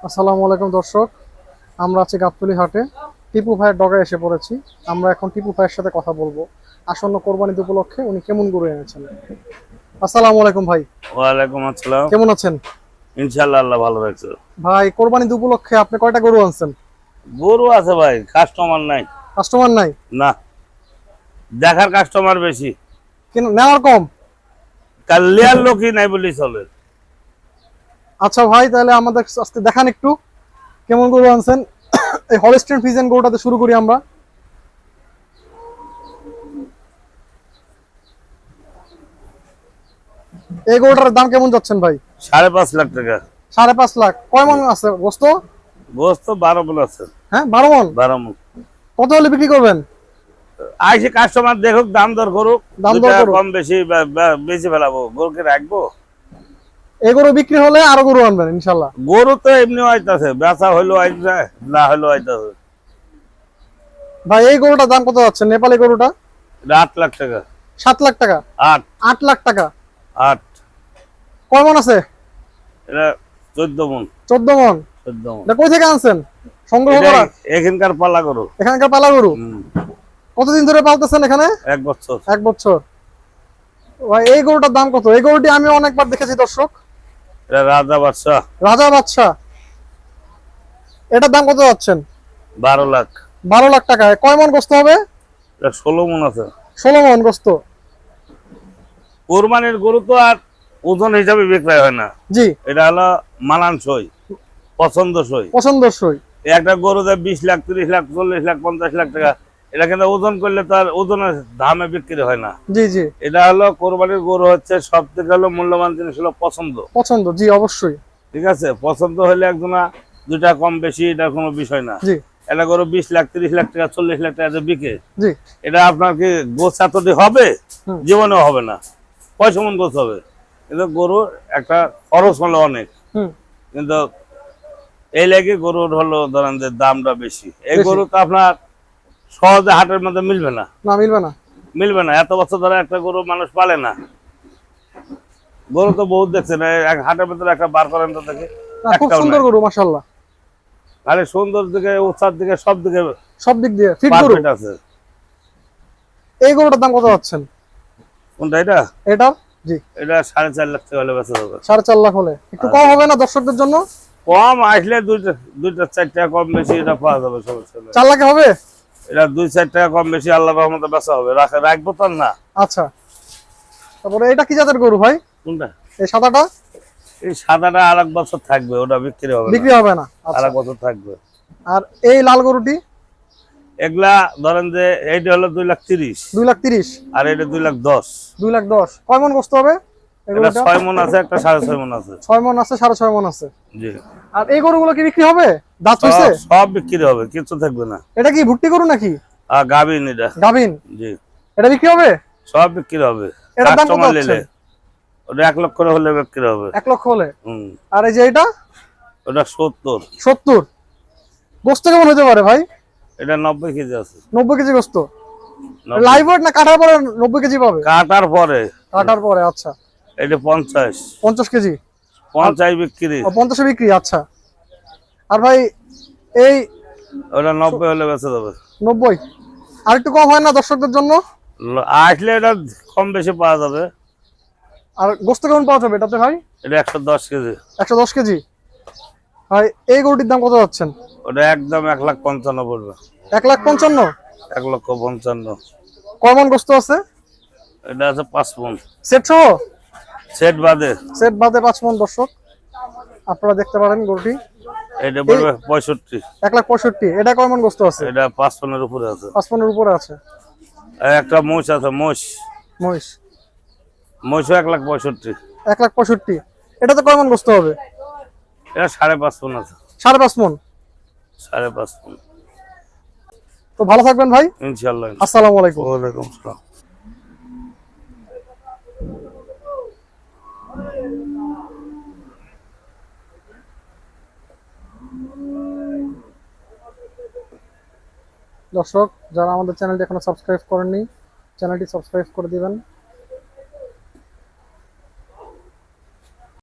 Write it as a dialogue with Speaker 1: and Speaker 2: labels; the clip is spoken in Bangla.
Speaker 1: আসসালামু আলাইকুম দর্শক, আমরা আছি গাবতলী হাটে। টিপু ভাইয়ের ডগায় এসে পড়েছি। আমরা এখন টিপু ভাইয়ের সাথে কথা বলবো আসন্ন কোরবানি উপলক্ষে উনি কেমন গরু এনেছেন। আসসালামু আলাইকুম ভাই।
Speaker 2: ওয়ালাইকুম আসসালাম।
Speaker 1: কেমন আছেন?
Speaker 2: ইনশাআল্লাহ আল্লাহ ভালো রাখছে।
Speaker 1: ভাই কোরবানি উপলক্ষে আপনি কয়টা গরু আনছেন?
Speaker 2: গরু আছে ভাই, কাস্টমার নাই।
Speaker 1: কাস্টমার নাই?
Speaker 2: না, দেখার কাস্টমার বেশি,
Speaker 1: কেন নেওয়ার কম?
Speaker 2: কাল লিয়ার লোকই নাই বলেই চলে।
Speaker 1: আচ্ছা ভাই, তাহলে আমাদের আজকে দেখান একটু কেমন গরু আনছেন। এই হলস্টেইন ফ্রিজিয়ান গরুটাতে শুরু করি আমরা। এই গরুটার দাম কেমন যাচ্ছেন ভাই?
Speaker 2: 5.5 লাখ টাকা।
Speaker 1: 5.5 লাখ। কয় মন আছে গোস্ত?
Speaker 2: গোস্ত 12 মণ আছে।
Speaker 1: হ্যাঁ 12 মন।
Speaker 2: 12 মণ।
Speaker 1: কত হলে বিক্রি করবেন?
Speaker 2: আইসে কাস্টমার দেখুক, দাম দর করুক,
Speaker 1: দাম দর করুক।
Speaker 2: কম বেশি বেশি ফেলাবো, গরুকে রাখবো।
Speaker 1: এই গরু বিক্রি হলে আরো গরু আনবেন ইনশাল্লাহ।
Speaker 2: গরু তো এমনি আইতাছে, বেচা হইলো আইছে, না হইলো আইতাছে।
Speaker 1: ভাই এই গরুটার দাম কত যাচ্ছে? নেপালি গরুটা
Speaker 2: 8 লাখ টাকা।
Speaker 1: 7 লাখ টাকা? 8 লাখ টাকা।
Speaker 2: 8।
Speaker 1: কয় মন আছে?
Speaker 2: এটা 14 মণ।
Speaker 1: 14 মন।
Speaker 2: 14 মণ।
Speaker 1: এটা কই থেকে আনছেন? সংগ্রহ করা?
Speaker 2: এখানকার পালা গরু।
Speaker 1: এখানকার পালা গরু? কতদিন ধরে পালতেছেন এখানে?
Speaker 2: 1 বছর।
Speaker 1: 1 বছর। ভাই এই গরুটার দাম কত? এই গরুটি আমি অনেকবার দেখেছি দর্শক।
Speaker 2: এটা রাজা বাদশা।
Speaker 1: রাজা বাদশা। এটার দাম কত যাচ্ছেন?
Speaker 2: 12 লাখ।
Speaker 1: 12 লাখ টাকা। কয় মন গোস্ত হবে?
Speaker 2: এটা 16 মণ আছে।
Speaker 1: 16 মন গোস্ত।
Speaker 2: কোরবানির গরু তো আর ওজন হিসাবে বিক্রয় হয় না।
Speaker 1: জি।
Speaker 2: এটা হলো মানানসই, পছন্দসই।
Speaker 1: পছন্দসই।
Speaker 2: একটা গরু যে 20 লাখ, 30 লাখ, 40 লাখ, 50 লাখ টাকা, এটা কিন্তু ওজন করলে তার ওজনের দামে বিক্রি হয় না।
Speaker 1: জি জি।
Speaker 2: এটা হলো কোরবানির গরু হচ্ছে সব থেকে হলো মূল্যবান জিনিস হলো পছন্দ।
Speaker 1: পছন্দ, জি অবশ্যই।
Speaker 2: ঠিক আছে, পছন্দ হলে একজনা দুটা কম বেশি এটা কোনো বিষয় না।
Speaker 1: জি।
Speaker 2: এটা গরু 20 লাখ, 30 লাখ টাকা, 40 লাখ টাকা যে বিকে,
Speaker 1: জি।
Speaker 2: এটা আপনার কি গোছ এতটি হবে? জীবনেও হবে না। কয় সমান গোছ হবে? কিন্তু গরু একটা খরচ হলো অনেক, কিন্তু এই লেগে গরুর হলো ধরেন যে দামটা বেশি। এই গরু তো আপনার সহজে হাটের মধ্যে মিলবে না।
Speaker 1: না, মিলবে না।
Speaker 2: মিলবে না, এত বছর ধরে একটা গরু মানুষ পালে না। গরু তো বহুত দেখছেন, এক হাটের ভিতরে একটা বার করেন তো দেখে।
Speaker 1: খুব সুন্দর গরু মাশাআল্লাহ।
Speaker 2: আরে সুন্দর দিকে, উৎসার দিকে, সব
Speaker 1: দিক দিয়ে ফিট গরু
Speaker 2: আছে।
Speaker 1: এই গরুটার দাম কত যাচ্ছেন?
Speaker 2: কোনটা? এটা
Speaker 1: এটা জি,
Speaker 2: এটা 4.5 লাখ টাকা হলে বেচা যাবে।
Speaker 1: 4.5 লাখ হলে একটু কম হবে না দর্শকদের জন্য?
Speaker 2: কম আসলে দুইটা 4 টাকা কম বেশি এটা পাওয়া যাবে, সমস্যা নেই।
Speaker 1: 4 লাখে হবে?
Speaker 2: এটা 2-4 টাকা কম বেশি আল্লাহর রহমতে বেচা হবে। রাখবো তো না।
Speaker 1: আচ্ছা, তারপরে এটা কি জাতের গরু ভাই?
Speaker 2: কোনটা?
Speaker 1: এই সাদাটা?
Speaker 2: এই সাদাটা আর 1 বছর থাকবে, ওটা বিক্রি হবে না।
Speaker 1: বিক্রি হবে না?
Speaker 2: আর 1 বছর থাকবে।
Speaker 1: আর এই লাল গরুটি?
Speaker 2: এগুলা ধরেন যে এইটা হলো 2,30,000।
Speaker 1: 2,30,000। আর
Speaker 2: এটা 2,10,000।
Speaker 1: 2,10,000। কয় মন গোস্ত হবে?
Speaker 2: এটা 6 মণ আছে, একটা 6.5 মণ আছে।
Speaker 1: 6 মন আছে, 6.5 মন আছে।
Speaker 2: জি।
Speaker 1: আর এই গরুগুলো কি বিক্রি হবে? দাঁত হইছে?
Speaker 2: সব বিক্রি হবে, কিছু থাকবে না।
Speaker 1: এটা কি ভুট্টি গরু নাকি?
Speaker 2: গাভিন এটা।
Speaker 1: গাভিন?
Speaker 2: জি।
Speaker 1: এটা বিক্রি হবে?
Speaker 2: সব বিক্রি হবে।
Speaker 1: এটার দাম কত আছে?
Speaker 2: ওটা 1 লক্ষ করে হলে বিক্রি হবে।
Speaker 1: 1 লক্ষ হলে? আর এই যে এটা?
Speaker 2: ওটা 70।
Speaker 1: 70। গোস্ত কেমন হতে পারে ভাই?
Speaker 2: এটা 90 কেজি আছে।
Speaker 1: 90 কেজি গোস্ত? লাইভ ওয়েট না কাটার পরে 90 কেজি পাবে?
Speaker 2: কাটার পরে।
Speaker 1: কাটার পরে, আচ্ছা।
Speaker 2: এটা 50।
Speaker 1: 50 কেজি?
Speaker 2: 50 বিক্রি।
Speaker 1: 50 বিক্রি, আচ্ছা। আর ভাই এই
Speaker 2: ওটা 90 হলে বেচা যাবে।
Speaker 1: 90? আর একটু কম হয় না দর্শকদের জন্য?
Speaker 2: আসলে এটা কম বেশি পাওয়া যাবে।
Speaker 1: আর গোস্ত কেমন পাওয়া যাবে এটাতে ভাই?
Speaker 2: এটা 110 কেজি।
Speaker 1: 110 কেজি? ভাই এই গরুটির দাম কত যাচ্ছেন?
Speaker 2: ওটা একদম 1,55,000 পড়বে।
Speaker 1: 1,55,000?
Speaker 2: 1,55,000।
Speaker 1: কয় মন গোস্ত আছে?
Speaker 2: এটা আছে 5 মণ।
Speaker 1: সেট সহ?
Speaker 2: সেট বাদে।
Speaker 1: সেট বাদে 5 মন দর্শক আপনারা দেখতে পারেন গরুটি।
Speaker 2: এটা পড়বে 65।
Speaker 1: 1,65,000। এটা কয় মন গোস্ত আছে?
Speaker 2: এটা 5 মণের উপরে আছে।
Speaker 1: 5 মনের উপরে আছে।
Speaker 2: একটা মোষ আছে, মহিষ। মহিষও 1,65,000।
Speaker 1: 1,65,000। এটাতে কয় মন গোস্ত হবে?
Speaker 2: এটা 5.5 মণ আছে।
Speaker 1: 5.5 মন?
Speaker 2: 5.5 মণ।
Speaker 1: তো ভালো থাকবেন ভাই,
Speaker 2: ইনশাআল্লাহ।
Speaker 1: আসসালামু আলাইকুম।
Speaker 2: ওয়ালাইকুম আসসালাম।
Speaker 1: দর্শক যারা আমাদের চ্যানেলটি এখনো সাবস্ক্রাইব করেননি, চ্যানেলটি সাবস্ক্রাইব করে দিবেন।